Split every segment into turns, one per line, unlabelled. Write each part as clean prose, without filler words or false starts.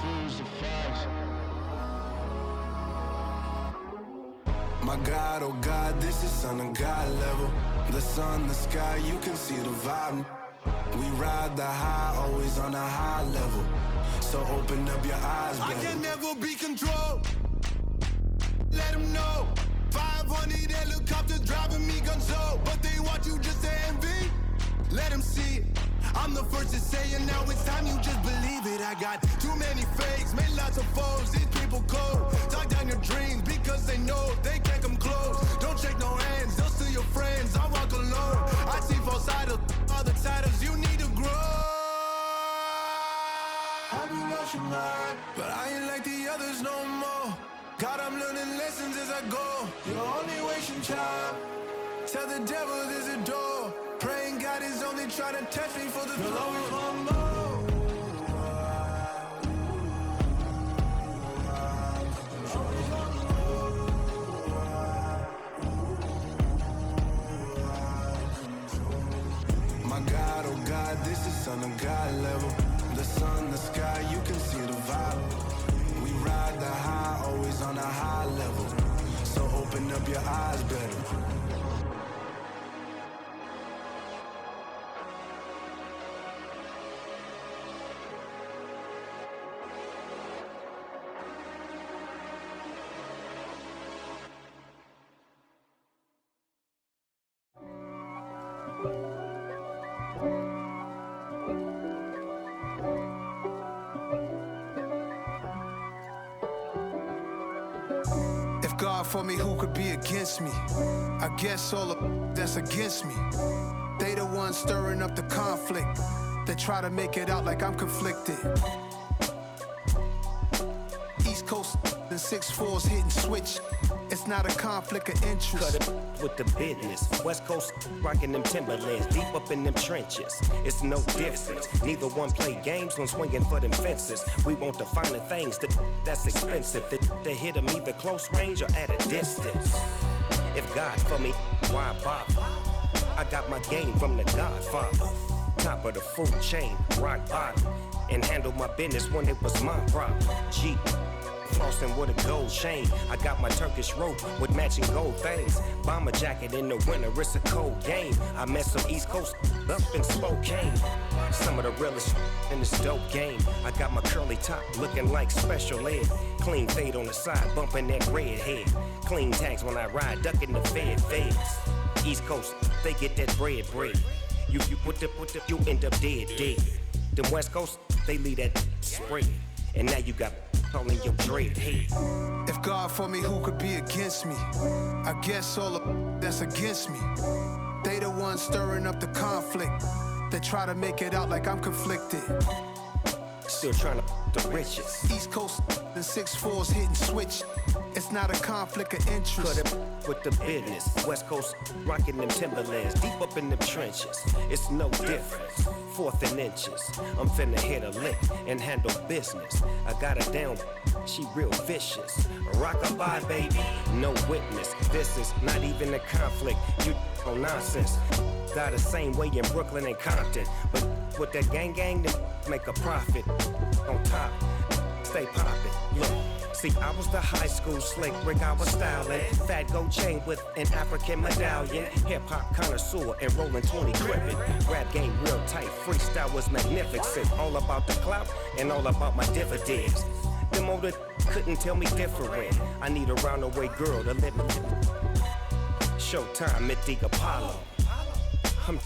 crucified.
My God, oh God, this is Son of God level. The sun, the sky, you can see the vibe. We ride the high, always on a high level. So open up your eyes, baby.
I can never be controlled. Let them know. 500 helicopters driving me gonzo, but they want you just to envy. Let them see it. I'm the first to say it, now it's time you just believe it. I got too many fakes, made lots of foes. These people cold. Talk down your dreams because they know they can't come close. Don't shake no hands, they'll steal your friends. I walk alone. I see false idols, other titles. You need to grow. Have you lost your mind? But I ain't like the others no more. God, I'm learning lessons as I go. You're only wasting time. Tell the devil there's a door. Praying God is only trying to touch me for the throne.
My God, oh God, this is Son of God level. The sun, the sky, you can see the vibe. We ride the high, always on a high level. So open up your eyes, better.
God for me, who could be against me? I guess all of that's against me. They the ones stirring up the conflict. They try to make it out like I'm conflicted. East Coast and 6'4's hitting switch. It's not a conflict of interest.
Cut it with the business. West Coast rocking them Timberlands, deep up in them trenches. It's no difference. Neither one play games when swinging for them fences. We want the finer things that's expensive. They hit them either close range or at a distance. If God for me, why bother? I got my game from the Godfather. Top of the food chain, rock bottom. And handle my business when it was my problem. G. Flossing with a gold chain. I got my Turkish rope with matching gold things. Bomber jacket in the winter, it's a cold game. I met some East Coast up in Spokane. Some of the realest in this dope game. I got my curly top looking like special ed. Clean fade on the side, bumping that red head. Clean tags when I ride, ducking the feds. East Coast, they get that bread. You end up dead. Them West Coast, they leave that spread. And now you got calling your dread head.
If God for me, who could be against me? I guess all of that's against me. They the ones stirring up the conflict. They try to make it out like I'm conflicted.
Still trying to the riches.
East Coast and 6'4's hitting switch. It's not a conflict of interest.
Cut it with the business. West Coast rocking them Timberlands, deep up in them trenches. It's no difference. 4th and inches. I'm finna hit a lick and handle business. I got her down, she real vicious. Rock-a-bye, baby, no witness. This is not even a conflict. You on nonsense. Got the same way in Brooklyn and Compton, but with that gang, then make a profit. On top, stay poppin'. Look. See, I was the high school slick Rick, I was styling. Fat gold chain with an African medallion. Hip-hop connoisseur and rolling 20 cribbin'. Rap game real tight, freestyle was magnificent. All about the clout and all about my dividends. Them older couldn't tell me different. I need a roundaway girl to live with. Showtime, Mythic Apollo. I'm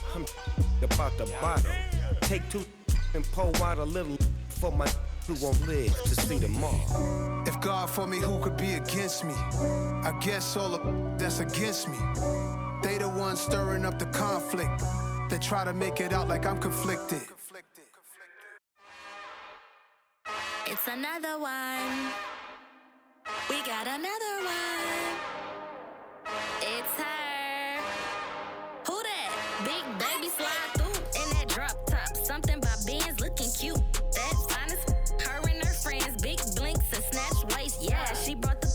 about the bottom. Take 2 and pour out a little for my who won't live to see tomorrow.
If God for me, who could be against me? I guess all of that's against me. They the ones stirring up the conflict. They try to make it out like I'm conflicted.
It's another one. We got another one. It's her. Who that? Big baby slide through in that drop top. Something by Benz looking cute. That's honest. Her and her friends, big blinks and snatch waist. Yeah, she brought the.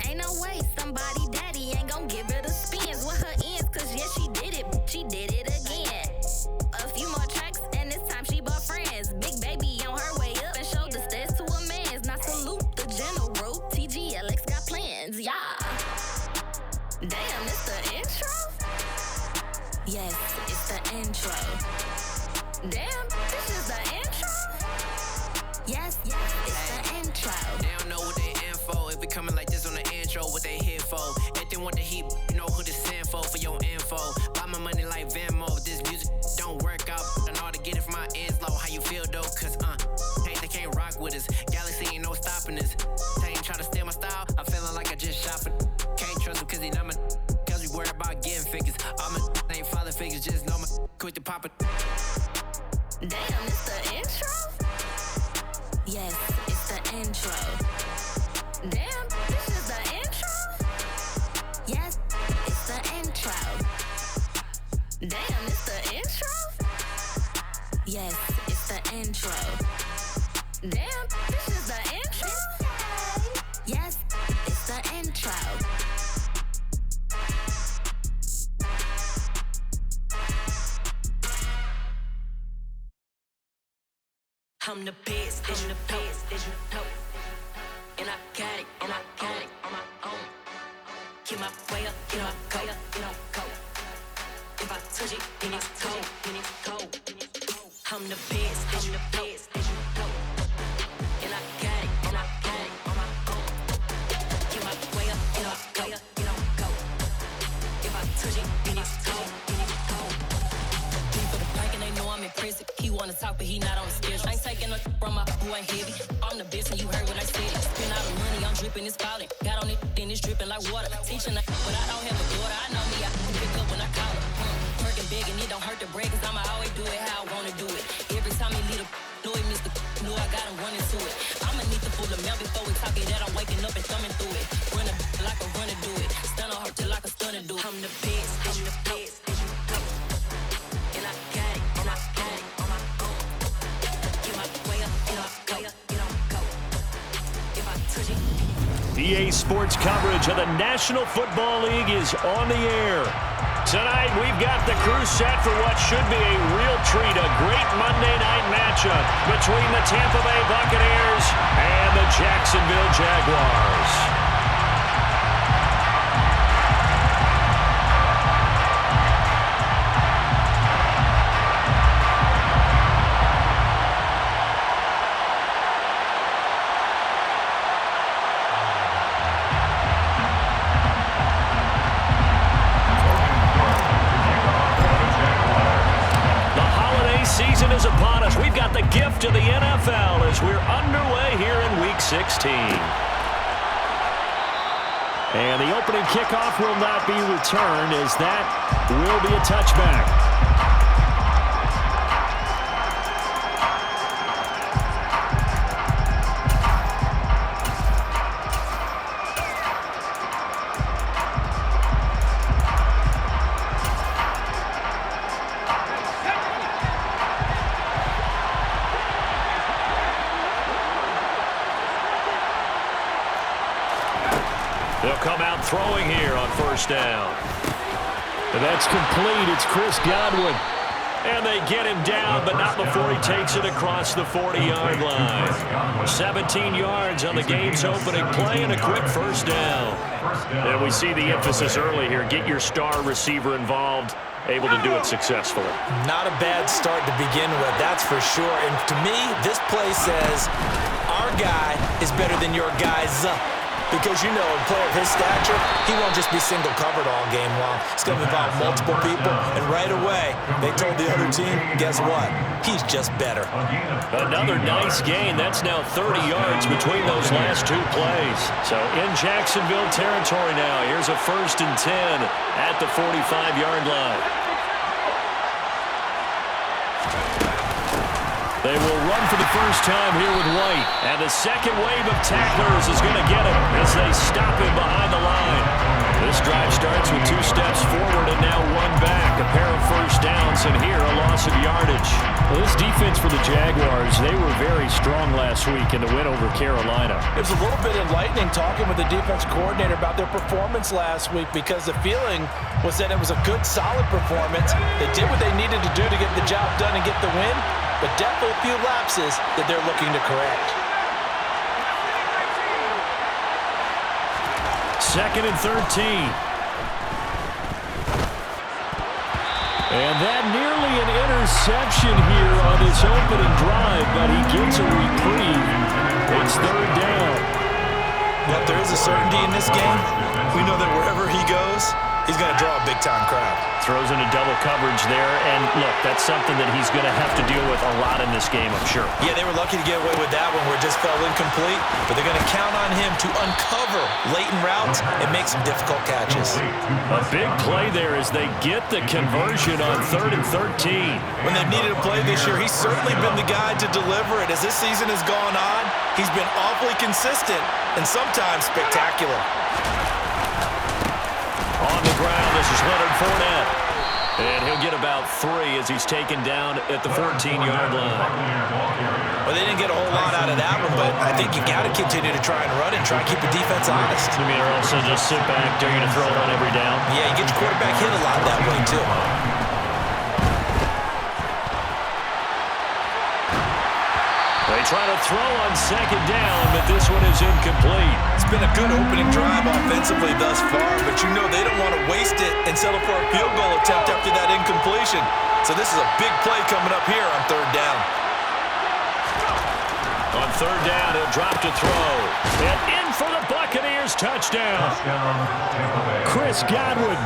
Ain't no way somebody daddy ain't gon' give her the spins with her ends. Cause yeah, she did it. She did it again. A few more tracks and this time she bought friends. Big baby on her way up and showed the stats to a man's. Damn, this is the intro? Yes, it's the intro.
They don't know what they in for. If we coming like this on the intro, what they here for? If they want the heat, you know who to send for your info. Buy my money like Venmo. If this music don't work out, I know how to get it from my ends low. How you feel though? Cause they can't rock with us. Galaxy ain't no stopping us. They ain't trying to steal my style. I'm feeling like I just shot for. Can't trust him cause he not my. Cause we worried about getting figures. All my ain't father figures, just know my quick to pop it.
Damn, it's the intro? Yes, it's the intro. Damn, this is the intro? Yes, it's the intro. Damn, it's the intro? Yes, it's the intro. Damn, this is the intro? Yes, it's the intro.
I'm the best, I'm the best, you know. And I got it, on my own. Get my way up, get my go, go. If I touch it, then it's cold, I'm the best, you know. And I got it, on my own. Get my way up, get my go. If I touch it, then it's cold, People the bank and they know I'm impressive. He wanna talk, but he not on the schedule. I ain't taking no from my boy heavy. I'm the best and you heard what I said. Spend all the money, I'm dripping, it's falling. Got on it, then it's dripping like water. Teaching but I don't have a daughter. I know me, I can pick up when I call her. Working big and it don't hurt to break, cause I'ma always do it how I wanna do it. Every time he lead a know it, Mr. Know I got him running to it. I'ma need to full of milk before we talk it that I'm waking up and thumbing through it. Run a like a runner do it. Stun on her till like a stunner do it. I'm the best, I'm the best, and I got it, on my own. Get my way up, go. If I touch it.
EA Sports coverage of the National Football League is on the air. Tonight, we've got the crew set for what should be a real treat, a great Monday night matchup between the Tampa Bay Buccaneers and the Jacksonville Jaguars. Season is upon us. We've got the gift of the NFL as we're underway here in Week 16. And the opening kickoff will not be returned as that will be a touchback. They'll come out throwing here on first down. And that's complete. It's Chris Godwin. And they get him down, but not before he takes it across the 40-yard line. 17 yards on the game's opening play and a quick first down. And we see the emphasis early here. Get your star receiver involved, able to do it successfully.
Not a bad start to begin with, that's for sure. And to me, this play says our guy is better than your guy's. Because, you know, a player of his stature, he won't just be single covered all game long. It's going to involve multiple people. And right away, they told the other team, guess what? He's just better.
Another nice gain. That's now 30 yards between those last two plays. So in Jacksonville territory now. Here's a 1st and 10 at the 45-yard line. They will run for the first time here with White. And the second wave of tacklers is going to get him as they stop him behind the line. This drive starts with 2 steps forward and now 1 back. A pair of first downs and here a loss of yardage. Well, this defense for the Jaguars, they were very strong last week in the win over Carolina.
It was a little bit enlightening talking with the defense coordinator about their performance last week because the feeling was that it was a good, solid performance. They did what they needed to do to get the job done and get the win. But definitely a few lapses that they're looking to correct.
2nd and 13. And that nearly an interception here on this opening drive, but he gets a reprieve. It's third down.
Yep, there is a certainty in this game. We know that wherever he goes, he's going to draw a big-time crowd.
Throws into double coverage there, and look, that's something that he's going to have to deal with a lot in this game, I'm sure.
Yeah, they were lucky to get away with that one where it just fell incomplete, but they're going to count on him to uncover latent routes and make some difficult catches.
A big play there as they get the conversion on 3rd and 13.
When they've needed a play this year, he's certainly been the guy to deliver it. As this season has gone on, he's been awfully consistent and sometimes spectacular.
On the ground, this is Leonard Fournette. And he'll get about 3 as he's taken down at the 14-yard line.
Well, they didn't get a whole lot out of that one, but I think you got to continue to try and run and try and keep the defense honest.
You mean, or also just sit back, dare you to throw it on every down?
Yeah, you get your quarterback hit a lot that way, too.
They try to throw on 2nd down, but this one is incomplete.
It's been a good opening drive offensively thus far, but you know they don't want to waste it and settle for a field goal attempt after that incompletion. So this is a big play coming up here on 3rd down.
On 3rd down, he'll drop to throw. And in for the Buccaneers touchdown. Chris Godwin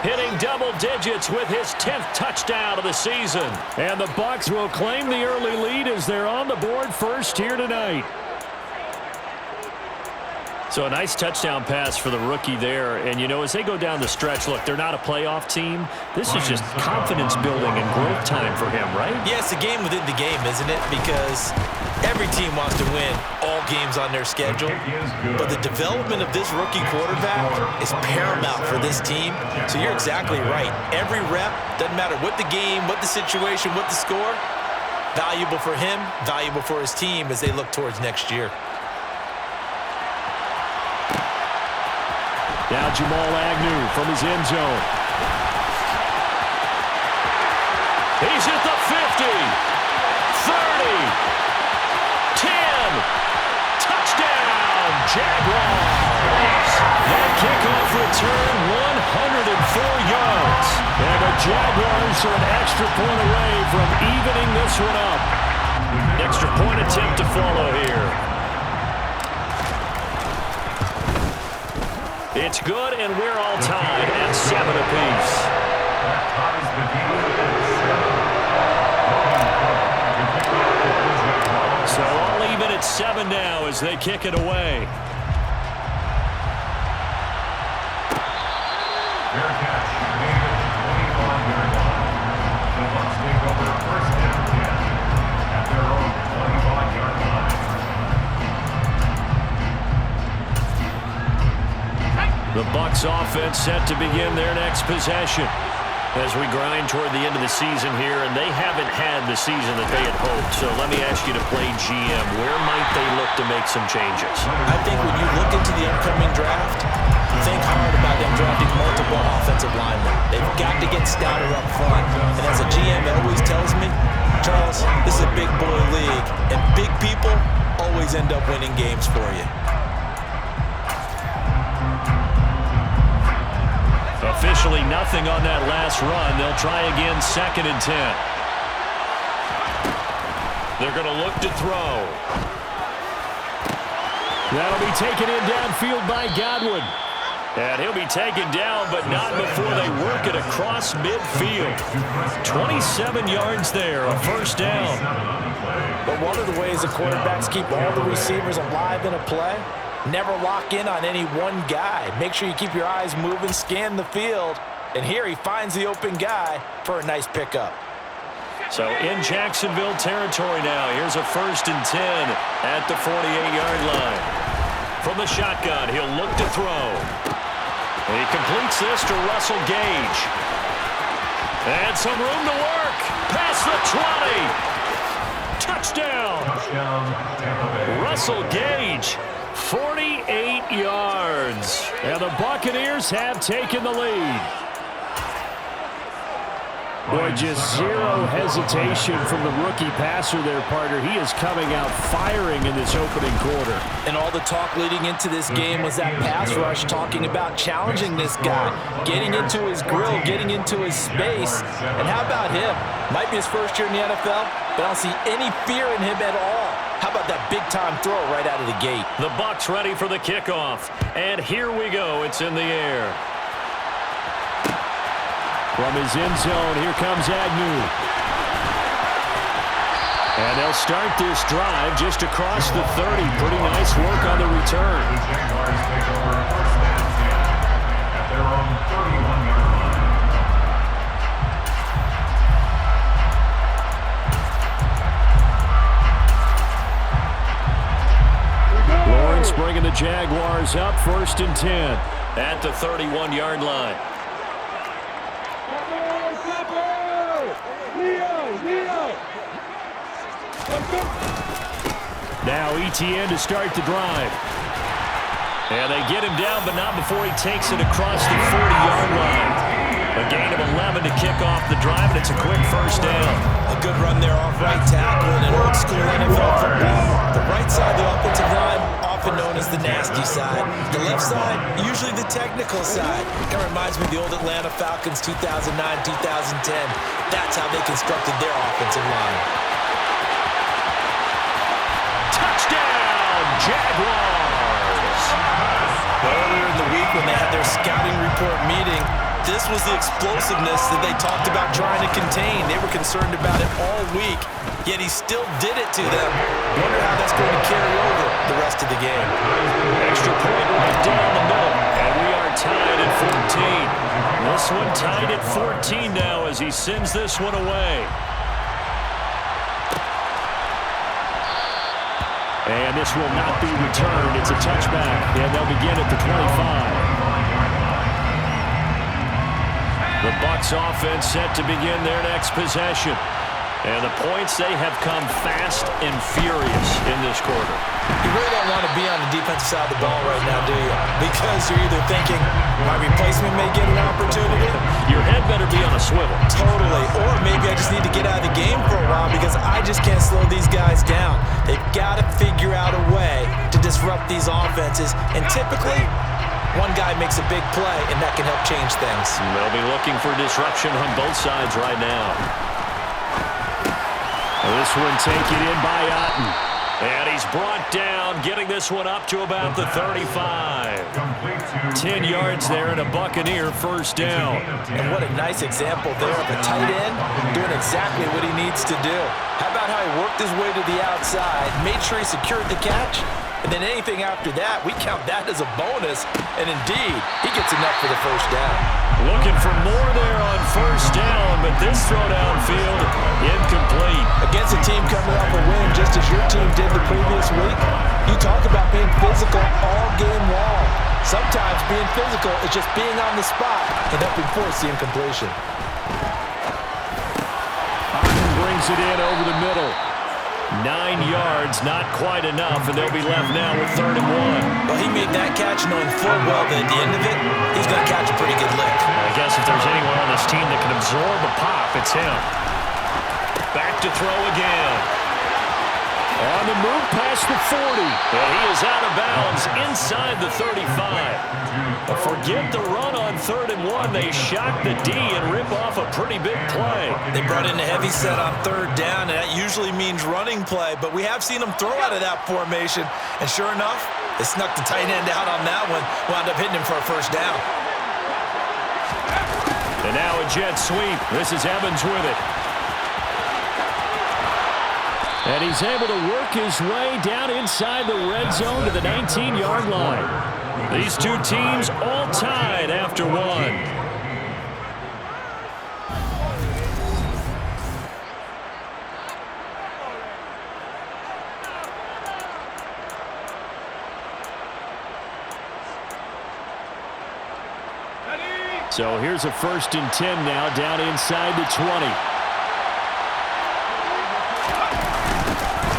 hitting double digits with his 10th touchdown of the season. And the Bucks will claim the early lead as they're on the board first here tonight. So a nice touchdown pass for the rookie there. And, you know, as they go down the stretch, look, they're not a playoff team. This is just confidence building and growth time for him, right?
Yeah, it's a game within the game, isn't it? Because every team wants to win all games on their schedule. But the development of this rookie quarterback is paramount for this team. So you're exactly right. Every rep, doesn't matter what the game, what the situation, what the score, valuable for him, valuable for his team as they look towards next year.
Now Jamal Agnew from his end zone. He's at the 50, 30, 10, touchdown, Jaguars. That kickoff return, 104 yards. And the Jaguars are an extra point away from evening this one up. Extra point attempt to follow here. It's good, and we're all tied at 7 apiece. So all even at 7 now as they kick it away. The Bucks offense set to begin their next possession as we grind toward the end of the season here, and they haven't had the season that they had hoped. So let me ask you to play GM. Where might they look to make some changes?
I think when you look into the upcoming draft, think hard about them drafting multiple offensive linemen. They've got to get stouter up front. And as a GM always tells me, Charles, this is a big boy league, and big people always end up winning games for you.
Officially nothing on that last run. They'll try again, 2nd and 10. They're going to look to throw. That'll be taken in downfield by Godwin. And he'll be taken down, but not before they work it across midfield. 27 yards there, a 1st down.
But one of the ways the quarterbacks keep all the receivers alive in a play, never lock in on any one guy. Make sure you keep your eyes moving, scan the field, and here he finds the open guy for a nice pickup.
So in Jacksonville territory now. Here's a 1st and 10 at the 48-yard line. From the shotgun, he'll look to throw. He completes this to Russell Gage. And some room to work. Past the 20. Touchdown. Russell Gage. 48 yards. And the Buccaneers have taken the lead. Boy, just zero hesitation from the rookie passer there, partner. He is coming out firing in this opening quarter.
And all the talk leading into this game was that pass rush, talking about challenging this guy, getting into his grill, getting into his space. And how about him? Might be his first year in the NFL, but I don't see any fear in him at all. How about that big-time throw right out of the gate?
The Bucks ready for the kickoff. And here we go. It's in the air. From his end zone, here comes Agnew. And they'll start this drive just across the 30. Pretty nice work on the return. Lawrence bringing the Jaguars up 1st and 10 at the 31-yard line. Now ETN to start the drive. And they get him down, but not before he takes it across the 40-yard line. A gain of 11 to kick off the drive, and it's a quick first down.
A good run there off right tackle in an old-school NFL football. The right side of the offensive line, often known as the nasty side. The left side, usually the technical side. Kind of reminds me of the old Atlanta Falcons 2009-2010. That's how they constructed their offensive line.
Touchdown, Jaguars!
Earlier in the week when they had their scouting report meeting, this was the explosiveness that they talked about trying to contain. They were concerned about it all week, yet he still did it to them. Wonder how that's going to carry over the rest of the game.
Extra point right down the middle, and we are tied at 14. This one tied at 14 now as he sends this one away. And this will not be returned. It's a touchback, and they'll begin at the 25. The Bucks offense set to begin their next possession. And the points, they have come fast and furious in this quarter.
You really don't want to be on the defensive side of the ball right now, do you? Because you're either thinking, my replacement may get an opportunity.
Your head better be on a swivel.
Totally. Or maybe I just need to get out of the game for a while because I just can't slow these guys down. They've got to figure out a way to disrupt these offenses. And typically, one guy makes a big play, and that can help change things.
They'll be looking for disruption on both sides right now. This one taken in by Otten. And he's brought down, getting this one up to about the 35. 10 yards there and a Buccaneer first down.
And what a nice example there of a tight end doing exactly what he needs to do. How about how he worked his way to the outside, made sure he secured the catch, and then anything after that, we count that as a bonus. And indeed, he gets enough for the first down.
Looking for more there on first down, but this throw downfield, incomplete.
Against a team coming off a win, just as your team did the previous week, you talk about being physical all game long. Sometimes being physical is just being on the spot and helping force the incompletion.
Otten brings it in over the middle. 9 yards, not quite enough, and they'll be left now with 3rd and 1.
Well, he made that catch knowing full well that at the end of it, he's going to catch a pretty good lick.
I guess if there's anyone on this team that can absorb a pop, it's him. Back to throw again. On the move past the 40. And he is out of bounds inside the 35. But forget the run on 3rd and 1. They shock the D and rip off a pretty big play.
They brought in a heavy set on 3rd down, and that usually means running play. But we have seen them throw out of that formation. And sure enough, they snuck the tight end out on that one. Wound up hitting him for a first down.
And now a jet sweep. This is Evans with it. And he's able to work his way down inside the red zone to the 19-yard line. These two teams all tied after one. So here's a 1st and 10 now down inside the 20.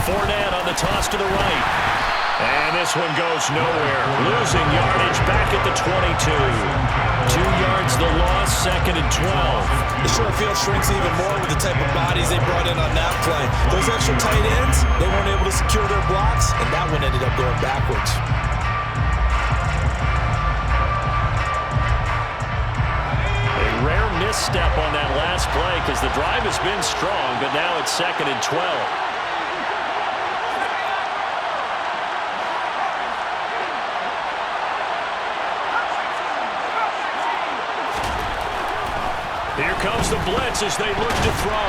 Fournette on the toss to the right. And this one goes nowhere. Losing yardage back at the 22. 2 yards the loss, 2nd and 12.
the short field shrinks even more with the type of bodies they brought in on that play. Those extra tight ends, they weren't able to secure their blocks, and that one ended up going backwards.
A rare misstep on that last play because the drive has been strong, but now it's 2nd and 12. Here comes the blitz as they look to throw.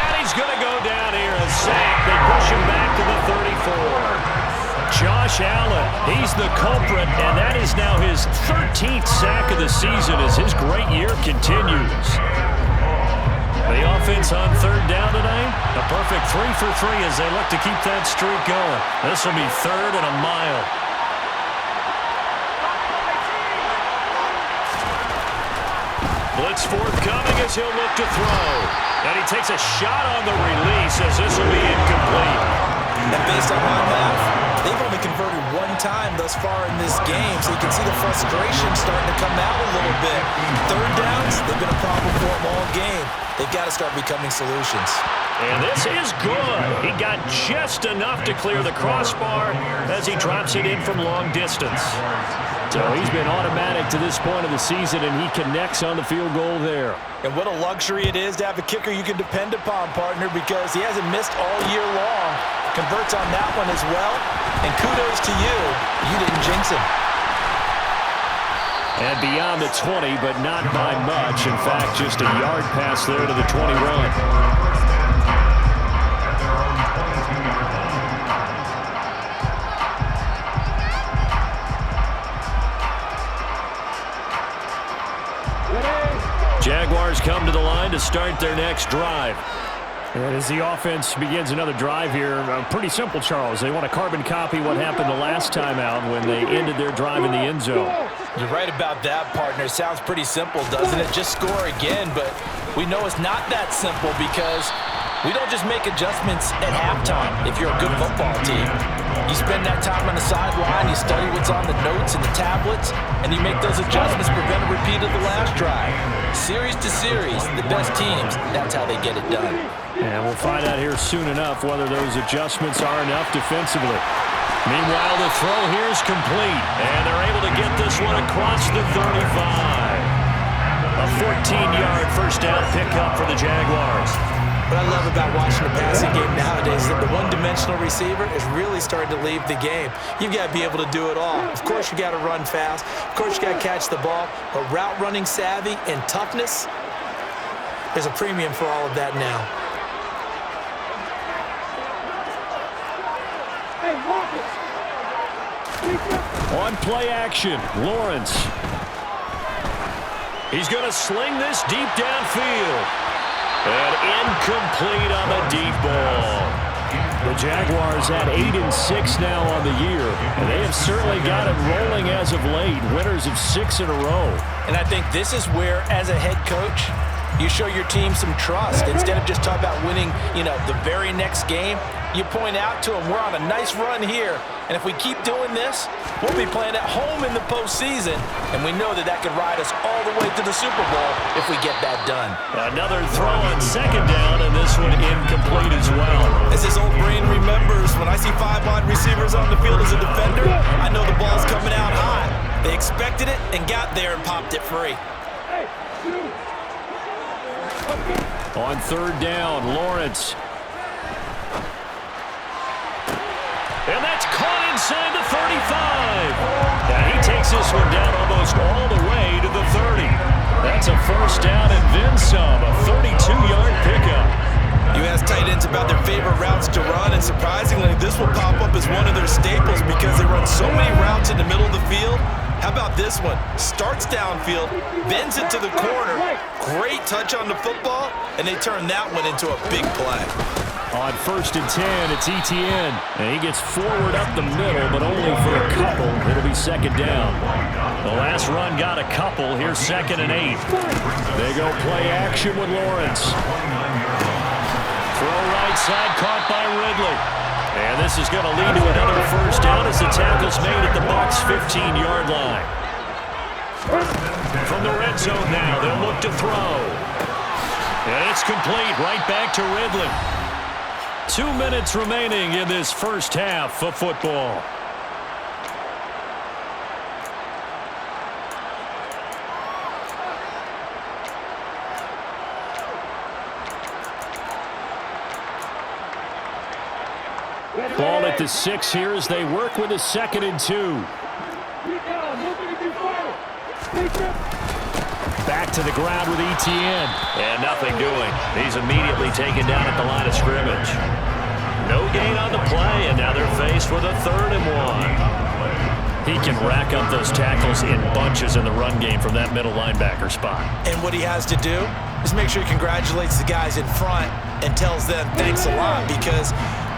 And he's going to go down here. A sack. They push him back to the 34. Josh Allen, he's the culprit, and that is now his 13th sack of the season as his great year continues. The offense on 3rd down tonight, a perfect 3 for 3 as they look to keep that streak going. This will be 3rd and a mile. Blitz forthcoming as he'll look to throw. And he takes a shot on the release as this will be incomplete.
And based on my math, they've only converted 1 time thus far in this game, so you can see the frustration starting to come out a little bit. 3rd downs, they've been a problem for them all game. They've got to start becoming solutions.
And this is good. He got just enough to clear the crossbar as he drops it in from long distance. So he's been automatic to this point of the season, and he connects on the field goal there.
And what a luxury it is to have a kicker you can depend upon, partner, because he hasn't missed all year long. Converts on that one as well. And kudos to you. You didn't jinx him.
And beyond the 20, but not by much. In fact, just a yard pass there to the 20 run. Jaguars come to the line to start their next drive. And as the offense begins another drive here, pretty simple, Charles. They want to carbon copy what happened the last time out when they ended their drive in the end zone.
You're right about that, partner. Sounds pretty simple, doesn't it? Just score again, but we know it's not that simple because we don't just make adjustments at halftime if you're a good football team. You spend that time on the sideline, you study what's on the notes and the tablets, and you make those adjustments, prevent a repeat of the last drive. Series to series, the best teams, that's how they get it done.
And we'll find out here soon enough whether those adjustments are enough defensively. Meanwhile, the throw here is complete, and they're able to get this one across the 35. A 14-yard first down pickup for the Jaguars.
What I love about watching the passing game nowadays is that the one-dimensional receiver is really starting to leave the game. You've got to be able to do it all. Of course, you got to run fast. Of course, you got to catch the ball. But route running savvy and toughness, there's a premium for all of that now.
On play action, Lawrence. He's going to sling this deep downfield. And incomplete on the deep ball. The Jaguars at 8-6 now on the year. And they have certainly got it rolling as of late. Winners of 6 in a row.
And I think this is where, as a head coach, you show your team some trust. Instead of just talking about winning, the very next game, you point out to them, we're on a nice run here. And if we keep doing this, we'll be playing at home in the postseason. And we know that could ride us all the way to the Super Bowl if we get that done.
Another throw on 2nd down, and this one incomplete as well.
As his old brain remembers, when I see 5 wide receivers on the field as a defender, I know the ball's coming out hot. They expected it and got there and popped it free.
On 3rd down, Lawrence. And that's caught inside the 35. And he takes this one down almost all the way to the 30. That's a first down and then some, a 32-yard pickup.
You ask tight ends about their favorite routes to run, and surprisingly, this will pop up as one of their staples because they run so many routes in the middle of the field. How about this one? Starts downfield, bends it to the corner. Great touch on the football, and they turn that one into a big play.
On 1st and 10, it's Etienne. And he gets forward up the middle, but only for a couple. It'll be 2nd down. The last run got a couple. Here's 2nd and 8. They go play action with Lawrence. Throw right side, caught by Ridley. And this is going to lead to another first down as the tackle's made at the Bucks' 15-yard line. From the red zone now, they'll look to throw. And it's complete, right back to Ridley. 2 minutes remaining in this first half of football. Ball at the 6 here as they work with a 2nd and 2. Back to the ground with Etienne. And nothing doing. He's immediately taken down at the line of scrimmage. No gain on the play, and now they're faced with a 3rd and 1. He can rack up those tackles in bunches in the run game from that middle linebacker spot.
And what he has to do is make sure he congratulates the guys in front and tells them thanks a lot, because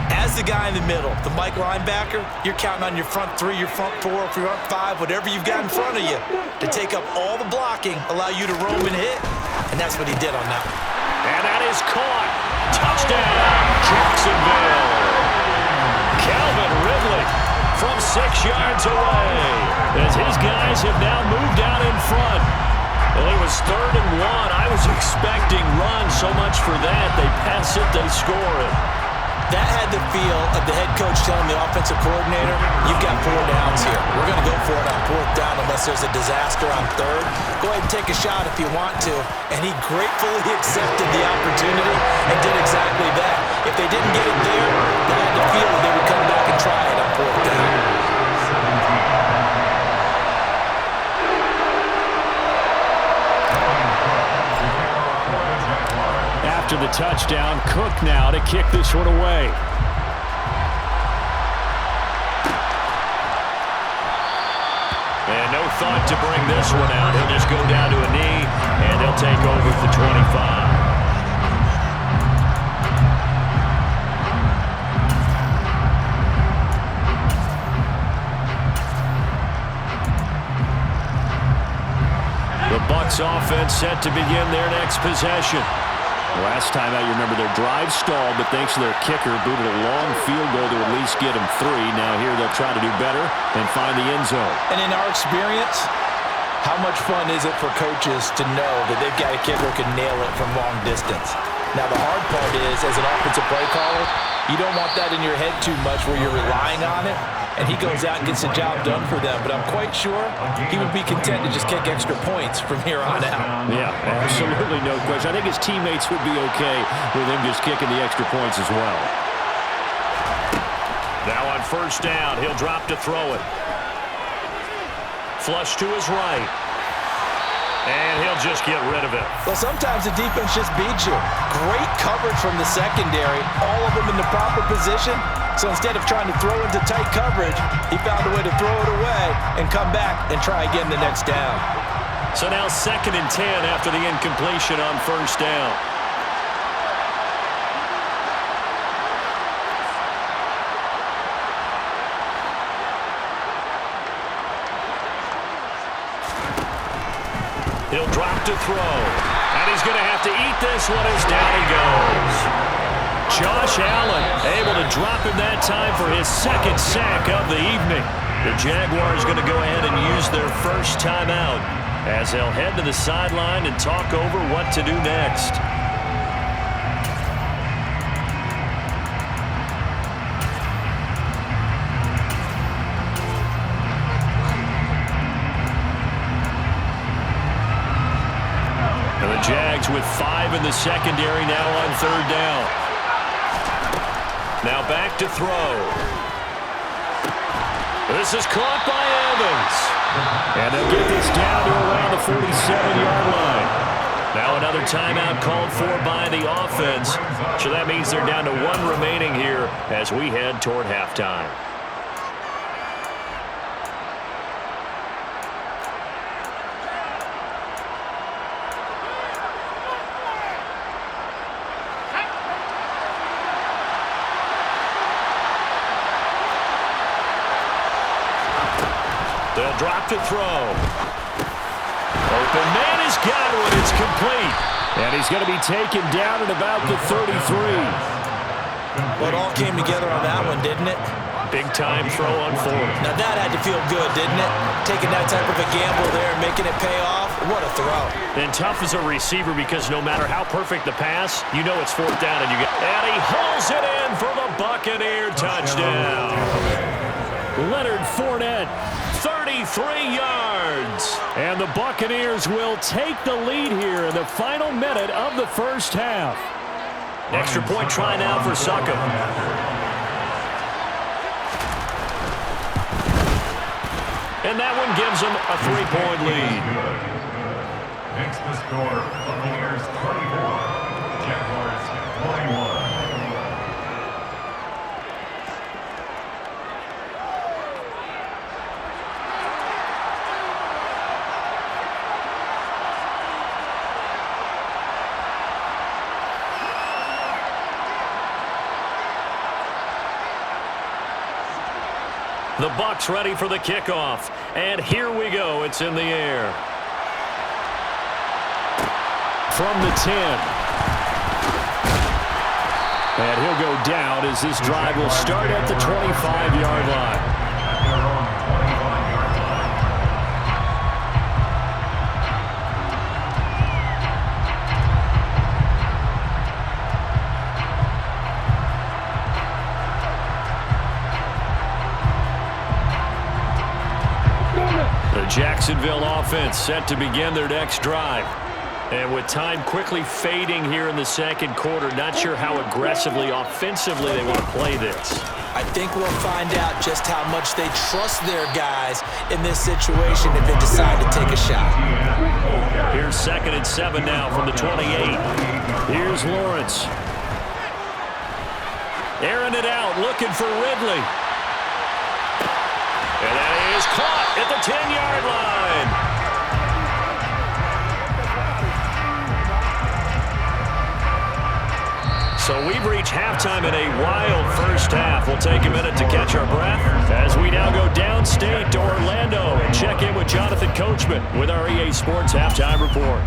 as the guy in the middle, the Mike linebacker, you're counting on your front 3, your front 4, your front 5, whatever you've got in front of you to take up all the blocking, allow you to roam and hit, and that's what he did on that one.
And that is caught. Touchdown, Jacksonville. Calvin Ridley from 6 yards away as his guys have now moved out in front. Well, it was 3rd and 1. I was expecting run, so much for that. They pass it, they score it.
That had the feel of the head coach telling the offensive coordinator, you've got 4 downs here. We're going to go for it on 4th down unless there's a disaster on 3rd. Go ahead and take a shot if you want to. And he gratefully accepted the opportunity and did exactly that. If they didn't get it there, they had the feel that they would come back and try it on 4th down.
After the touchdown, Cook now to kick this one away. And no thought to bring this one out. He'll just go down to a knee, and they'll take over at the 25. The Bucks offense set to begin their next possession. Last time out, you remember their drive stalled, but thanks to their kicker, booted a long field goal to at least get them 3. Now here they'll try to do better and find the end zone.
And in our experience, how much fun is it for coaches to know that they've got a kicker who can nail it from long distance? Now the hard part is, as an offensive play caller, you don't want that in your head too much where you're relying on it, and he goes out and gets the job done for them. But I'm quite sure he would be content to just kick extra points from here on out.
Yeah, absolutely no question. I think his teammates would be okay with him just kicking the extra points as well. Now on 1st down, he'll drop to throw it. Flush to his right. And he'll just get rid of it.
Well, sometimes the defense just beats you. Great coverage from the secondary, all of them in the proper position. So instead of trying to throw into tight coverage, he found a way to throw it away and come back and try again the next down.
So now 2nd and 10 after the incompletion on 1st down. He'll drop to throw. And he's going to have to eat this one as down he goes. Josh Allen able to drop him that time for his 2nd sack of the evening. The Jaguars going to go ahead and use their first timeout as they'll head to the sideline and talk over what to do next. Jags with 5 in the secondary now on 3rd down. Now back to throw. This is caught by Evans. And they'll get this down to around the 47-yard line. Now another timeout called for by the offense. So that means they're down to 1 remaining here as we head toward halftime. They'll drop to throw. Open man is Godwin. It's complete. And he's going to be taken down at about the 33.
Well, it all came together on that one, didn't it?
Big-time throw on 4.
Now that had to feel good, didn't it? Taking that type of a gamble there and making it pay off. What a throw.
And tough as a receiver because no matter how perfect the pass, you know it's 4th down. And he hauls it in for the Buccaneer touchdown. Leonard Fournette, 33 yards. And the Buccaneers will take the lead here in the final minute of the first half. Extra point try now for Suckup. And that one gives them a 3-point lead.
Makes the score Buccaneers 24, Jaguars 21.
The Bucks ready for the kickoff. And here we go. It's in the air. From the 10. And he'll go down as this drive will start at the 25-yard line. Jacksonville offense set to begin their next drive. And with time quickly fading here in the second quarter, not sure how aggressively, offensively they want to play this.
I think we'll find out just how much they trust their guys in this situation if they decide to take a shot.
Here's 2nd and 7 now from the 28. Here's Lawrence. Airing it out, looking for Ridley. And that is caught at the 10-yard line. So we've reached halftime in a wild first half. We'll take a minute to catch our breath as we now go downstate to Orlando and check in with Jonathan Coachman with our EA Sports Halftime Report.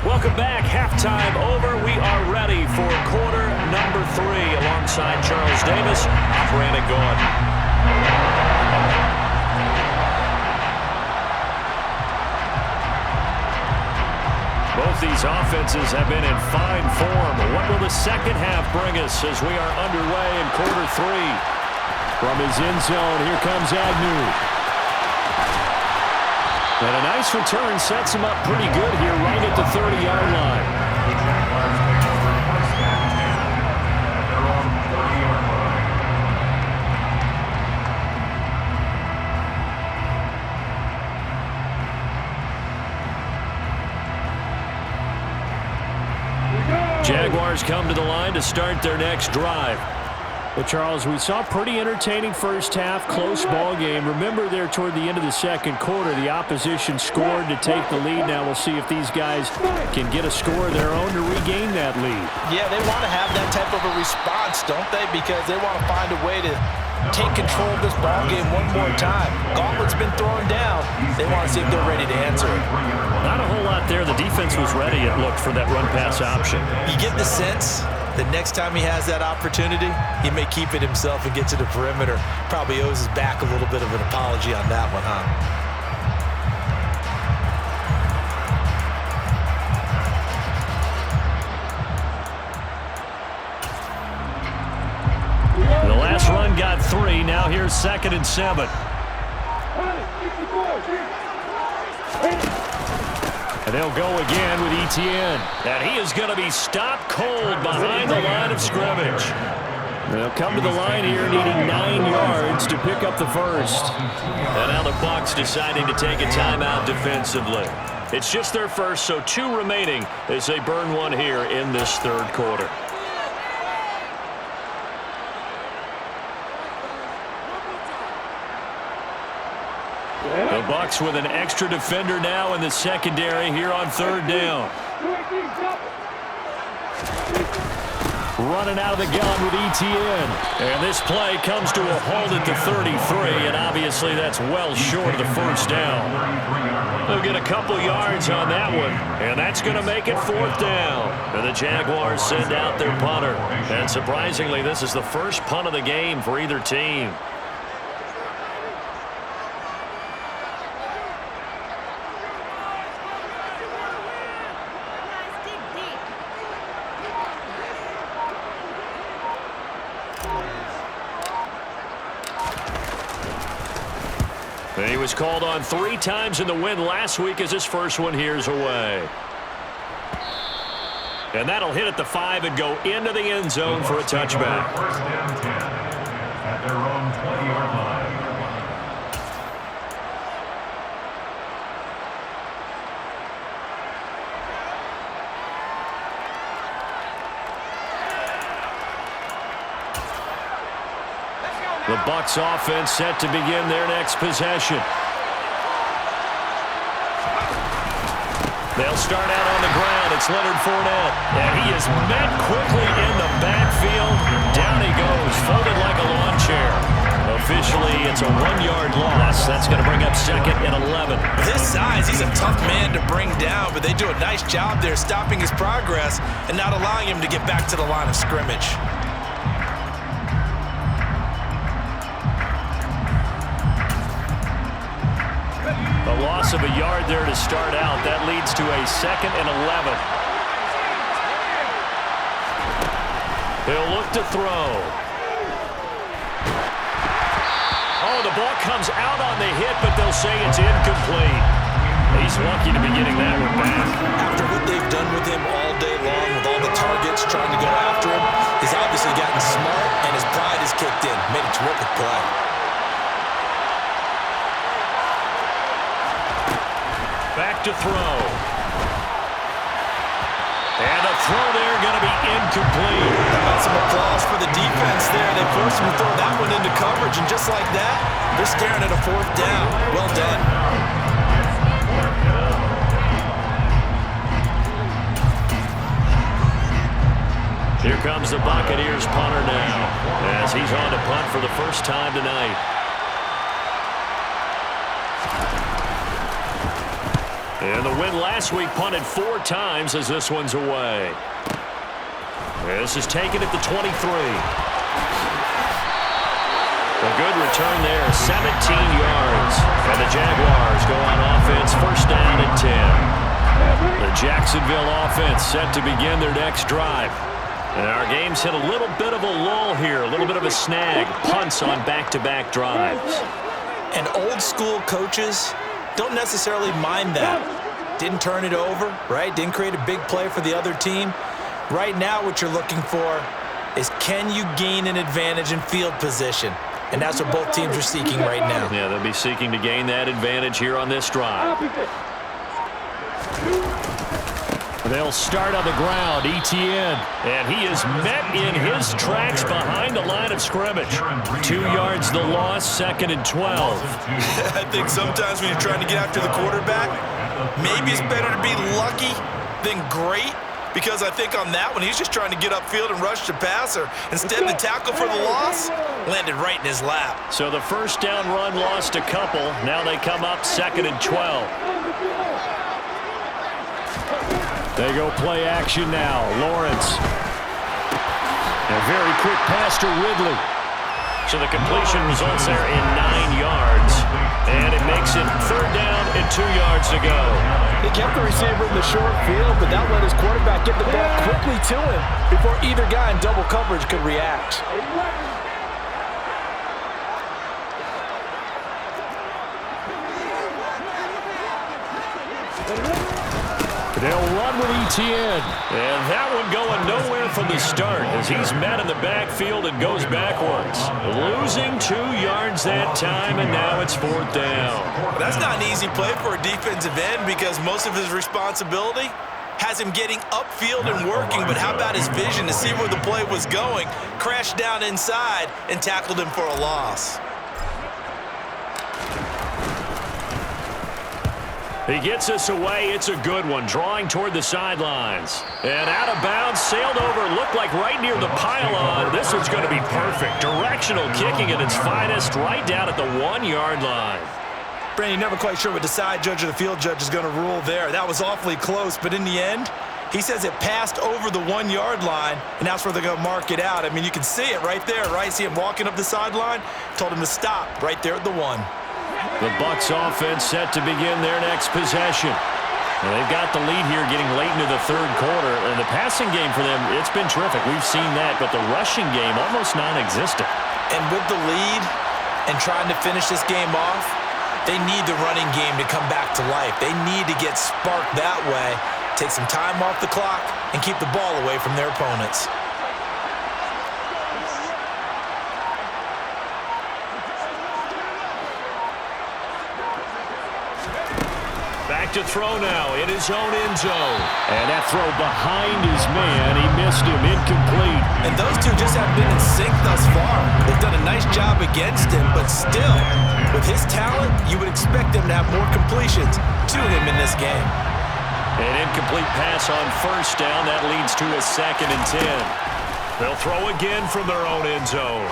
Welcome back. Halftime over. We are ready for quarter number 3 alongside Charles Davis. I'm Brandon Gordon. Both these offenses have been in fine form. What will the second half bring us as we are underway in quarter 3? From his end zone, here comes Agnew. And a nice return sets him up pretty good here right at the 30-yard line. Jaguars come to the line to start their next drive. Well, Charles, we saw a pretty entertaining first half, close ball game. Remember there toward the end of the second quarter, the opposition scored to take the lead. Now we'll see if these guys can get a score of their own to regain that lead.
Yeah, they want to have that type of a response, don't they? Because they want to find a way to take control of this ball game one more time. Gauntlet's been thrown down. They want to see if they're ready to answer it.
Not a whole lot there. The defense was ready, it looked, for that run-pass option.
You get the sense the next time he has that opportunity, he may keep it himself and get to the perimeter. Probably owes his back a little bit of an apology on that one, huh?
The last run got 3. Now here's 2nd and 7. And they'll go again with Etienne. And he is going to be stopped cold behind the line of scrimmage. They'll come to the line here needing 9 yards to pick up the first. And now the Bucks deciding to take a timeout defensively. It's just their first, so 2 remaining as they burn one here in this third quarter. The Bucks with an extra defender now in the secondary here on 3rd down. running out of the gun with ETN. And this play comes to a halt at the 33, and obviously that's well short of the first down. They'll get a couple yards on that one, and that's going to make it 4th down. And the Jaguars send out their punter. And surprisingly, this is the first punt of the game for either team. And he was called on 3 times in the win last week as his first one here's away. And that'll hit at the 5 and go into the end zone for a touchback.
First down 10 at their own 20-yard line.
The Bucks offense set to begin their next possession. They'll start out on the ground. It's Leonard Fournette. And he is met quickly in the backfield. Down he goes, folded like a lawn chair. Officially, it's a 1-yard loss. That's going to bring up 2nd and 11.
With his size, he's a tough man to bring down, but they do a nice job there stopping his progress and not allowing him to get back to the line of scrimmage.
A loss of a yard there to start out. That leads to a 2nd and 11. He'll look to throw. Oh, the ball comes out on the hit, but they'll say it's incomplete. He's lucky to be getting that one back.
After what they've done with him all day long, with all the targets trying to go after him, he's obviously gotten smart, and his pride has kicked in. Made a terrific play.
Back to throw. And the throw there going to be incomplete.
How about some applause for the defense there? They forced him to throw that one into coverage, and just like that, they're staring at a 4th down. Well done.
Here comes the Buccaneers punter now, as he's on to punt for the first time tonight. And the win last week punted 4 times as this one's away. This is taken at the 23. A good return there, 17 yards. And the Jaguars go on offense, 1st down and 10. The Jacksonville offense set to begin their next drive. And our game's hit a little bit of a lull here, a little bit of a snag. Punts on back-to-back drives.
And old school coaches don't necessarily mind that. Didn't turn it over, right? Didn't create a big play for the other team. Right now what you're looking for is, can you gain an advantage in field position? And that's what both teams are seeking right now.
Yeah, they'll be seeking to gain that advantage here on this drive. They'll start on the ground, ETN. And he is met in his tracks behind the line of scrimmage. 2 yards the loss, 2nd and 12.
I think sometimes when you're trying to get after the quarterback, maybe it's better to be lucky than great, because I think on that one, he's just trying to get upfield and rush the passer. Instead, the tackle for the loss landed right in his lap.
So the first down run lost a couple. Now they come up 2nd and 12. They go play action now. Lawrence. A very quick pass to Ridley. So the completion results there in 9 yards. And it makes it 3rd down and 2 yards to go.
He kept the receiver in the short field, but that let his quarterback get the ball quickly to him before either guy in double coverage could react.
They'll run with ETN. And that one going nowhere from the start as he's met in the backfield and goes backwards. Losing 2 yards that time, and now it's 4th down.
That's not an easy play for a defensive end, because most of his responsibility has him getting upfield and working, but how about his vision to see where the play was going? Crashed down inside and tackled him for a loss.
He gets us away. It's a good one, drawing toward the sidelines. And out of bounds, sailed over, looked like right near the pylon. This one's going to be perfect. Directional kicking at its finest, right down at the 1-yard line.
Brandon, you're never quite sure what the side judge or the field judge is going to rule there. That was awfully close, but in the end, he says it passed over the 1-yard line, and that's where they're going to mark it out. I mean, you can see it right there, right? See him walking up the sideline? Told him to stop right there at the 1.
The Bucks offense set to begin their next possession. And they've got the lead here getting late into the third quarter. And the passing game for them, it's been terrific. We've seen that, but the rushing game almost non-existent.
And with the lead and trying to finish this game off, they need the running game to come back to life. They need to get sparked that way, take some time off the clock, and keep the ball away from their opponents.
Back to throw now in his own end zone. And that throw behind his man, he missed him, incomplete.
And those two just haven't been in sync thus far. They've done a nice job against him, but still, with his talent, you would expect him to have more completions to him in this game.
An incomplete pass on first down. That leads to a 2nd and 10. They'll throw again from their own end zone.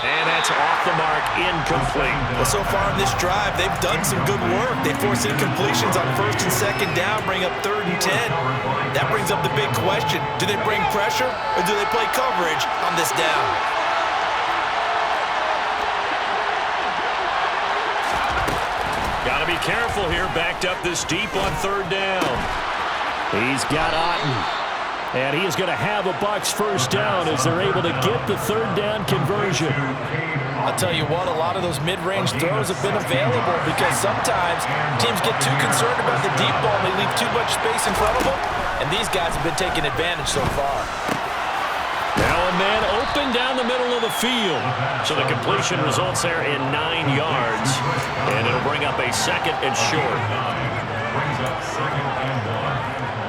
And that's off the mark, incomplete.
Well, so far in this drive, they've done some good work. They force incompletions on 1st and 2nd down, bring up 3rd and 10. That brings up the big question. Do they bring pressure or do they play coverage on this down?
Got to be careful here, backed up this deep on 3rd down. He's got Otten. And he is going to have a Bucks first down as they're able to get the 3rd down conversion.
I'll tell you what, a lot of those mid-range throws have been available because sometimes teams get too concerned about the deep ball and they leave too much space in front of them, and these guys have been taking advantage so far.
Now a man open down the middle of the field. So the completion results there in 9 yards, and it'll bring up a 2nd and short.
Brings up 2nd and 1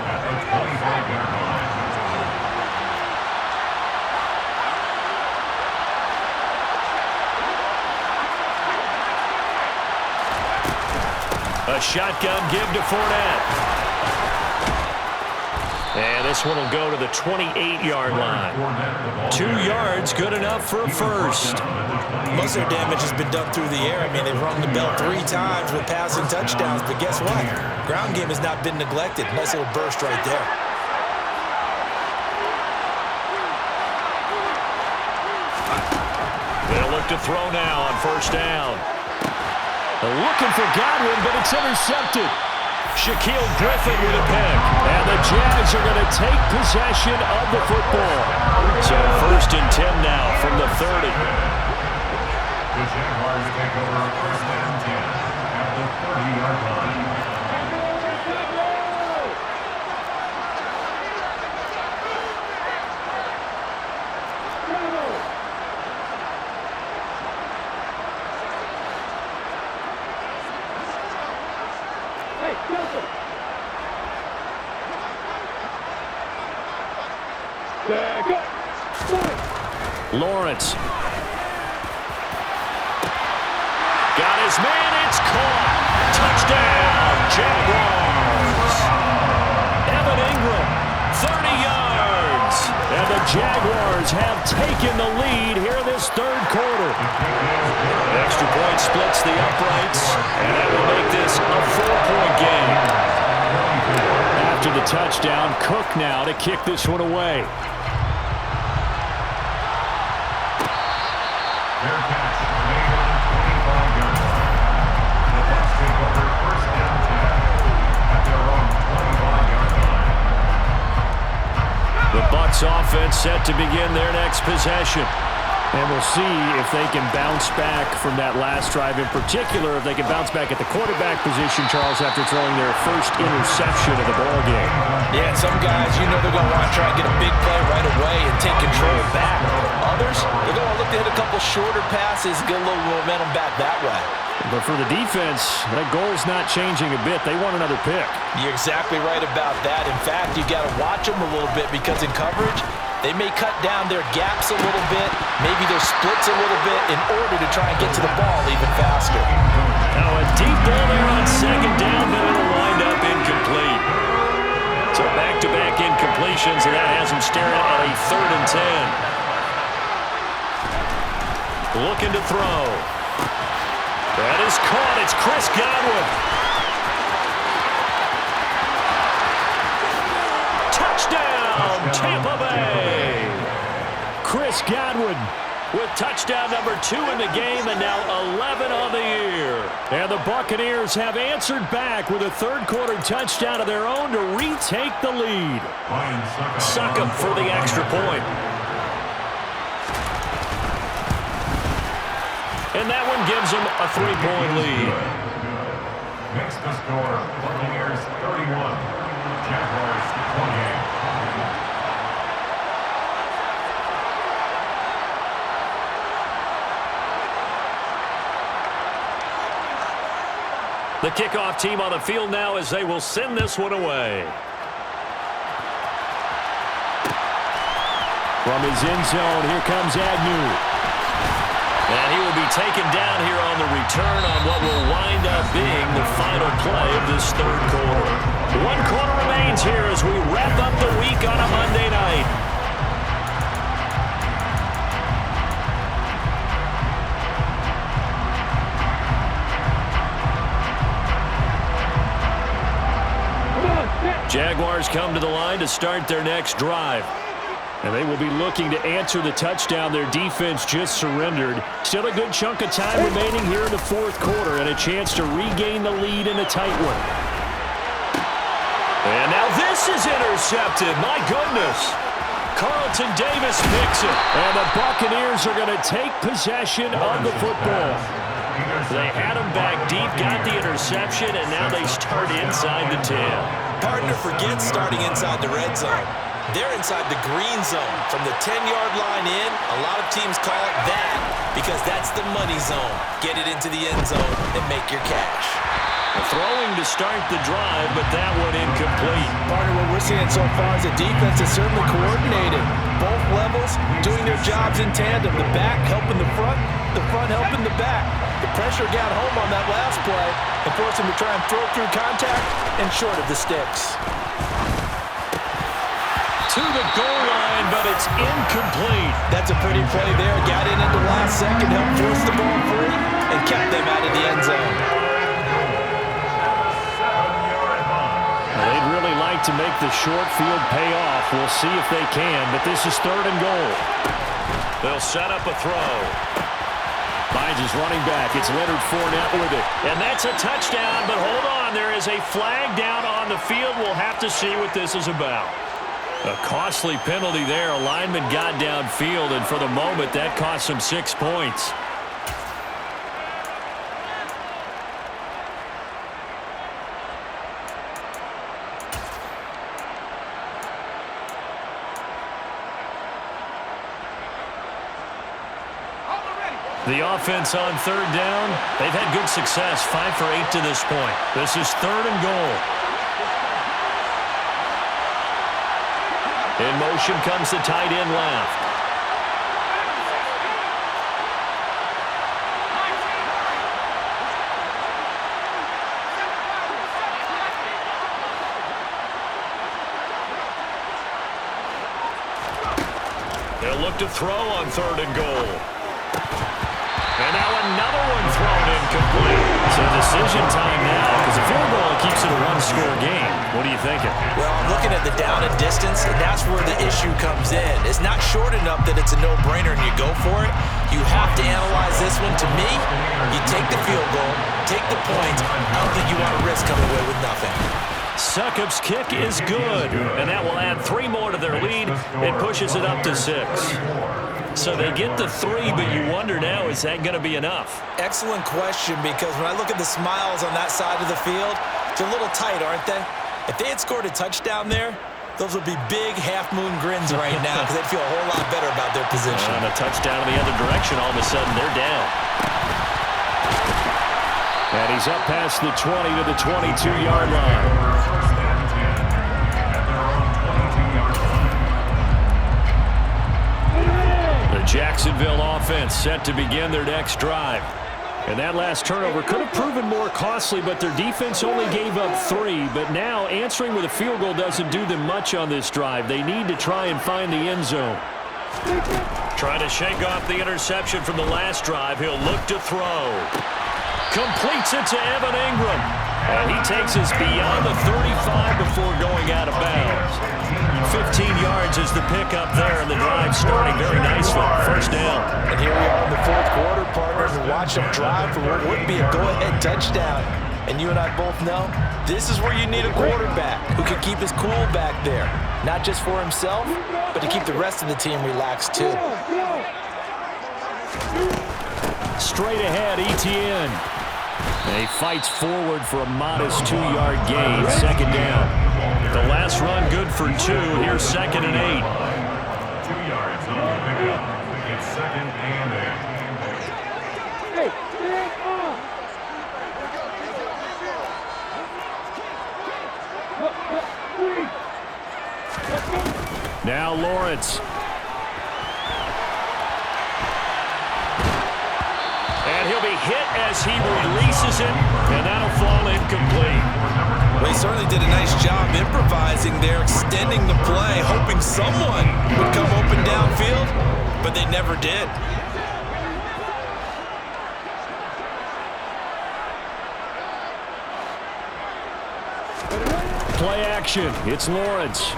at the 25-yard line.
A shotgun give to Fournette. And this one will go to the 28-yard line. 2 yards, good enough for a first.
Most of their damage has been done through the air. I mean, they've rung the bell 3 times with passing touchdowns, but guess what? Ground game has not been neglected. Nice little burst right there.
They'll look to throw now on first down. Looking for Godwin, but it's intercepted. Shaquille Griffin with a pick. And the Jags are going to take possession of the football. So 1st and 10 now from the 30.
The Jaguars take over 1st and 10 at the 30-yard line.
Lawrence. Got his man, it's caught. Touchdown, Jaguars. Evan Ingram, 30 yards. And the Jaguars have taken the lead here in this 3rd quarter. Extra point splits the uprights, and that will make this a 4-point game. After the touchdown, Cook now to kick this one away.
Their catch made on the 25-yard line. The Bucks take over 1st and 10 at their own 25-yard line.
The Bucks offense set to begin their next possession. And we'll see if they can bounce back from that last drive, in particular if they can bounce back at the quarterback position, Charles, after throwing their first interception of the ballgame.
Yeah, and some guys, you know they're going to want to try and get a big play right away and take control back. Others, they're going to look to hit a couple shorter passes, get a little momentum back that way.
But for the defense, that goal's not changing a bit. They want another pick. pick.
You're exactly right about that. In fact, you got to watch them a little bit because in coverage, They may cut down their gaps a little bit, maybe their splits a little bit in order to try and get to the ball even faster.
Now a deep ball there on second down, but it'll wind up incomplete. So back-to-back incompletions, and that has him staring at a 3rd and 10. Looking to throw. That is caught. It's Chris Godwin. Touchdown, Tampa Bay. Chris Godwin with touchdown number 2 in the game, and now 11 on the year. And the Buccaneers have answered back with a third-quarter touchdown of their own to retake the lead. Succop for the extra point. And that one gives them a 3-point lead.
Next to score, Buccaneers 31, Jaguars 28.
The kickoff team on the field now as they will send this one away. From his end zone, here comes Agnew. And he will be taken down here on the return on what will wind up being the final play of this third quarter. 1 quarter remains here as we wrap up the week on a Monday night. Jaguars come to the line to start their next drive. And they will be looking to answer the touchdown their defense just surrendered. Still a good chunk of time remaining here in the fourth quarter and a chance to regain the lead in a tight one. And now this is intercepted. My goodness. Carlton Davis picks it. And the Buccaneers are going to take possession of the football. They had him back deep, got the interception, and now they start inside the 10.
Partner forgets starting inside the red zone. They're inside the green zone. From the 10-yard line in, a lot of teams call it that because that's the money zone. Get it into the end zone and make your cash.
Throwing to start the drive, but that one incomplete.
Partner, what we're seeing so far is the defense is certainly coordinated. Both levels doing their jobs in tandem. The back helping the front helping the back. The pressure got home on that last play and forced him to try and throw through contact and short of the sticks.
To the goal line, but it's incomplete.
That's a pretty play there. Got in at the last second, helped force the ball free, and kept them out of the end zone.
They'd really like to make the short field pay off. We'll see if they can, but this is 3rd and goal. They'll set up a throw. Finds his running back. It's Leonard Fournette with it. And that's a touchdown, but hold on. There is a flag down on the field. We'll have to see what this is about. A costly penalty there. A lineman got downfield, and for the moment, that cost him 6 points. The offense on 3rd down, they've had good success, 5 for 8 to this point. This is 3rd and goal. In motion comes the tight end left. They'll look to throw on 3rd and goal. And now another one thrown incomplete. So decision time now, because a field goal keeps it a one-score game. What are you thinking?
Well, I'm looking at the down and distance, and that's where the issue comes in. It's not short enough that it's a no-brainer and you go for it. You have to analyze this one. To me, you take the field goal, take the points. I don't think you want to risk coming away with nothing.
Succop's kick is good, and that will add 3 more to their lead. It pushes it up to 6. So they get the 3, but you wonder now, is that going to be enough?
Excellent question, because when I look at the smiles on that side of the field, they're a little tight, aren't they? If they had scored a touchdown there, those would be big half-moon grins right now because they'd feel a whole lot better about their position.
And a touchdown in the other direction, all of a sudden they're down. And he's up past the 20 to the 22-yard line. Jacksonville offense set to begin their next drive. And that last turnover could have proven more costly, but their defense only gave up 3. But now answering with a field goal doesn't do them much on this drive. They need to try and find the end zone. Trying to shake off the interception from the last drive. He'll look to throw. Completes it to Evan Ingram. And he takes us beyond the 35 before going out of bounds. 15 yards is the pickup there, and the drive starting very nicely. First down.
And here we are in the fourth quarter, partners, and watch them drive for what would be a go-ahead touchdown. And you and I both know this is where you need a quarterback who can keep his cool back there. Not just for himself, but to keep the rest of the team relaxed too.
Straight ahead, ETN. And he fights forward for a modest 2-yard gain. Second down. The last run good for 2. Here's 2nd and 8.
2 yards on the pickup. It's 2nd and 8.
Now Lawrence. And he'll be hit as he releases it, and that'll fall incomplete.
Well, he certainly did a nice job improvising there, extending the play, hoping someone would come open downfield, but they never did.
Play action. It's Lawrence.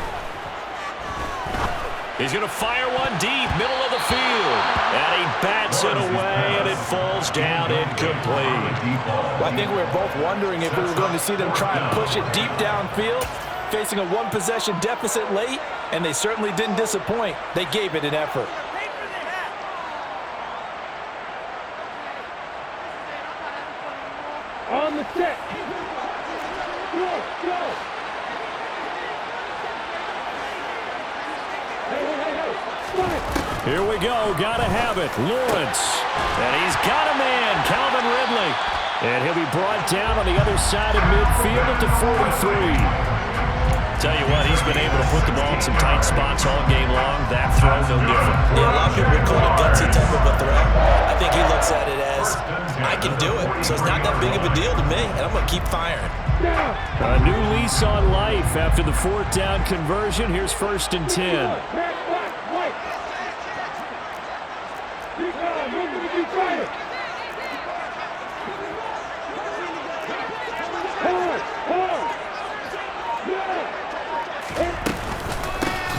He's going to fire one deep, middle of the field. And he bats it away, and it falls down incomplete.
Well, I think we were both wondering if we were going to see them try and push it deep downfield, facing a one-possession deficit late, and they certainly didn't disappoint. They gave it an effort.
On the set. Go, go.
Here we go. Got to have it. Lawrence. And he's got a man, Calvin Ridley. And he'll be brought down on the other side of midfield at the 43. Tell you what, he's been able to put the ball in some tight spots all game long. That throw, no different.
Yeah, a lot of people would call it a gutsy type of a throw. I think he looks at it as, I can do it, so it's not that big of a deal to me, and I'm going to keep firing.
A new lease on life after the 4th down conversion. Here's 1st and 10.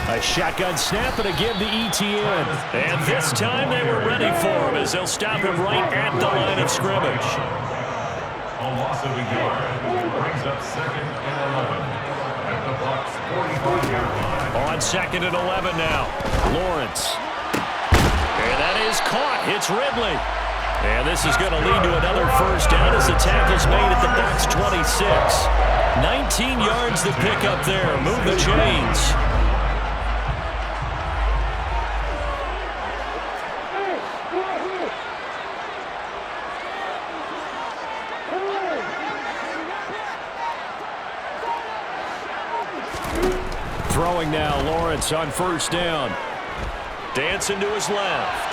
A shotgun snap and again to ETN. And this time they were ready for him as they'll stop him right at the line of scrimmage.
A loss of a yard brings up 2nd and 11 at the Bucks 45-yard line.
On 2nd and 11 now. Lawrence. And that is caught. It's Ridley. And this is going to lead to another first down as the tackle's made at the Bucks 26. 19 yards to pick up there. Move the chains. Throwing now, Lawrence on 1st down. Dancing to his left.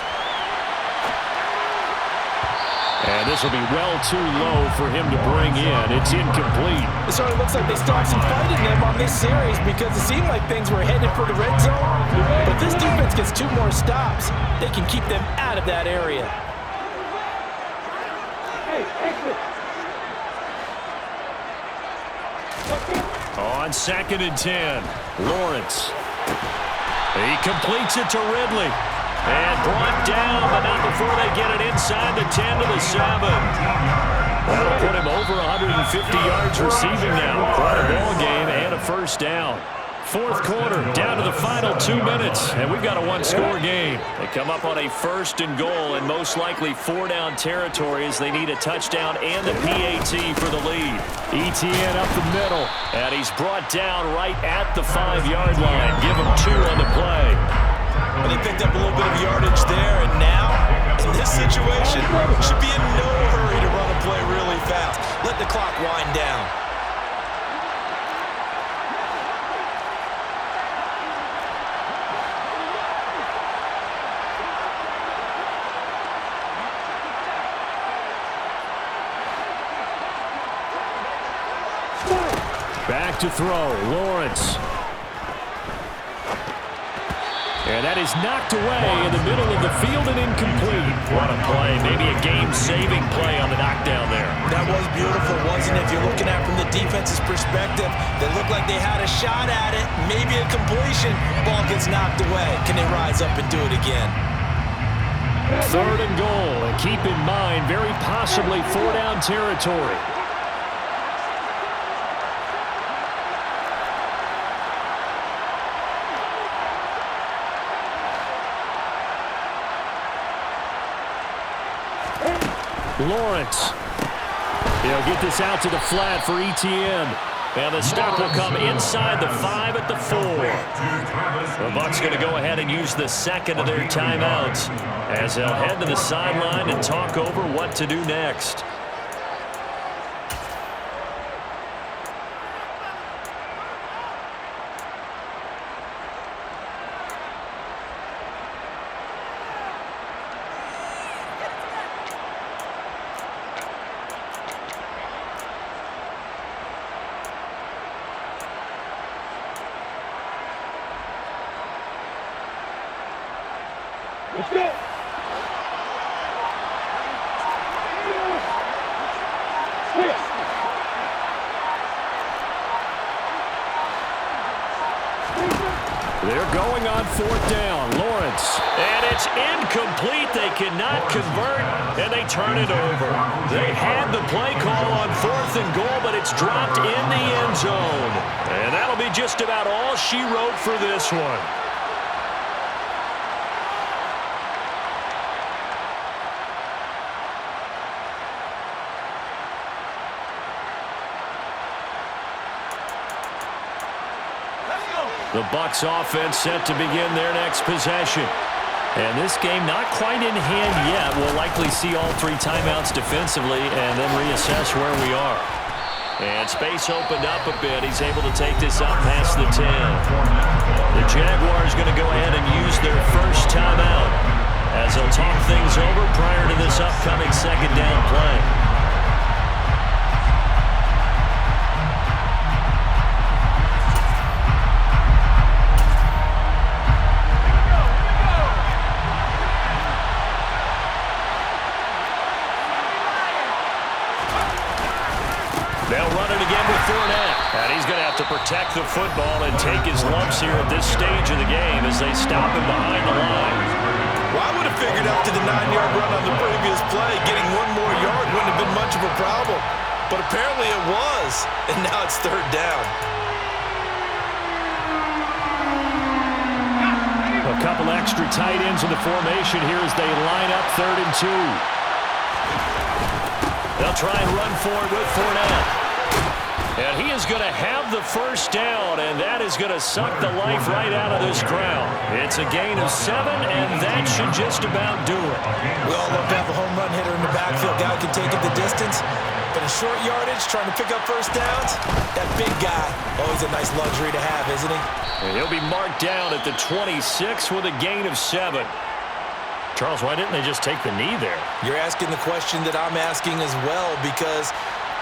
And this will be well too low for him to bring in. It's incomplete.
It sort of looks like they stopped some fight in them on this series because it seemed like things were headed for the red zone. But this defense gets 2 more stops. They can keep them out of that area.
On 2nd and 10, Lawrence. He completes it to Ridley. And brought down, but not before they get it inside the 10 to the 7. That'll put him over 150 yards receiving now. Quite a ball game and a first down. 4th quarter, down to the final 2 minutes, and we've got a 1-score game. They come up on a 1st and goal in most likely 4-down territory as they need a touchdown and the PAT for the lead. ETN up the middle, and he's brought down right at the 5-yard line. Give him 2 on the play.
But he picked up a little bit of yardage there, and now, in this situation, should be in no hurry to run a play really fast. Let the clock wind down.
Back to throw, Lawrence. And that is knocked away in the middle of the field and incomplete. What a play. Maybe a game-saving play on the knockdown there.
That was beautiful, wasn't it? If you're looking at it from the defense's perspective, they looked like they had a shot at it. Maybe a completion. Ball gets knocked away. Can they rise up and do it again?
3rd and goal. And keep in mind, very possibly 4-down territory. Lawrence. He'll get this out to the flat for ETN. And the stop will come inside the 5 at the 4. The Bucks going to go ahead and use the second of their timeouts as they'll head to the sideline and talk over what to do next.
Let's go.
They're going on 4th down. Lawrence. And it's incomplete. They cannot convert, and they turn it over. They had the play call on 4th and goal, but it's dropped in the end zone. And that'll be just about all she wrote for this one. The Bucks offense set to begin their next possession. And this game not quite in hand yet. We'll likely see all 3 timeouts defensively and then reassess where we are. And space opened up a bit. He's able to take this up past the 10. The Jaguars going to go ahead and use their first timeout as they'll talk things over prior to this upcoming 2nd down play. They'll run it again with Fournette. And he's going to have to protect the football and take his lumps here at this stage of the game as they stop him behind the line.
Well, I would have figured after the 9-yard run on the previous play, getting 1 more yard wouldn't have been much of a problem. But apparently it was. And now it's 3rd down.
A couple extra tight ends in the formation here as they line up 3rd and 2. They'll try and run for it with Fournette. And he is going to have the first down, and that is going to suck the life right out of this crowd. It's a gain of 7, and that should just about do it.
We all love to have a home run hitter in the backfield. Guy can take it the distance. But in short yardage, trying to pick up first downs, that big guy, always a nice luxury to have, isn't he?
And he'll be marked down at the 26 with a gain of 7. Charles, why didn't they just take the knee there?
You're asking the question that I'm asking as well, because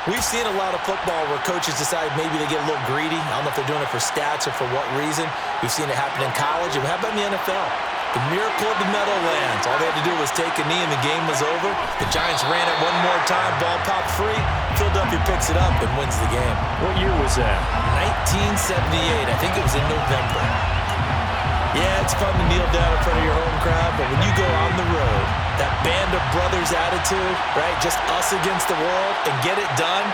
we've seen a lot of football where coaches decide maybe they get a little greedy. I don't know if they're doing it for stats or for what reason. We've seen it happen in college. And how about in the NFL? The miracle of the Meadowlands. All they had to do was take a knee and the game was over. The Giants ran it one more time. Ball popped free. Philadelphia picks it up and wins the game.
What year was that?
1978. I think it was in November. Yeah, it's fun to kneel down in front of your home crowd, but when you go on the road, that band of brothers attitude, right, just us against the world, and get it done,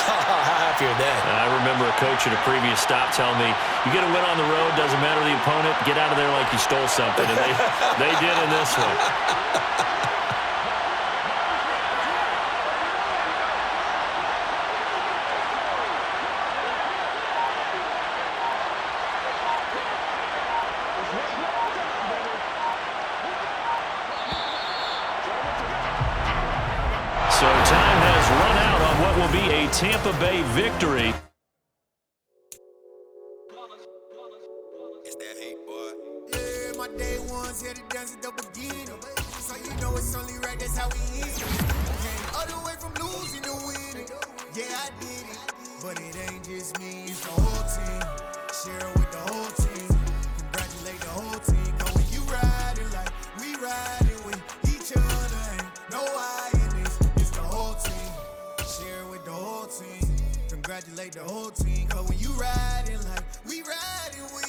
how happy are they?
I remember a coach at a previous stop telling me, you get a win on the road, doesn't matter the opponent, get out of there like you stole something, and they did in this one. So time has run out on what will be a Tampa Bay victory.
It's that hate, boy. Yeah, my day ones here to dance at the beginning. So you know it's only right, that's how we eat. Came all the way from losing to winning. Yeah, I did it. But it ain't just me, it's the whole team. Share it with the whole team. Congratulate the whole team. Cause when you riding like we riding with each other, ain't no I in this, it's the whole team. Share it with the whole team. Congratulate the whole team. Cause when you riding like we riding with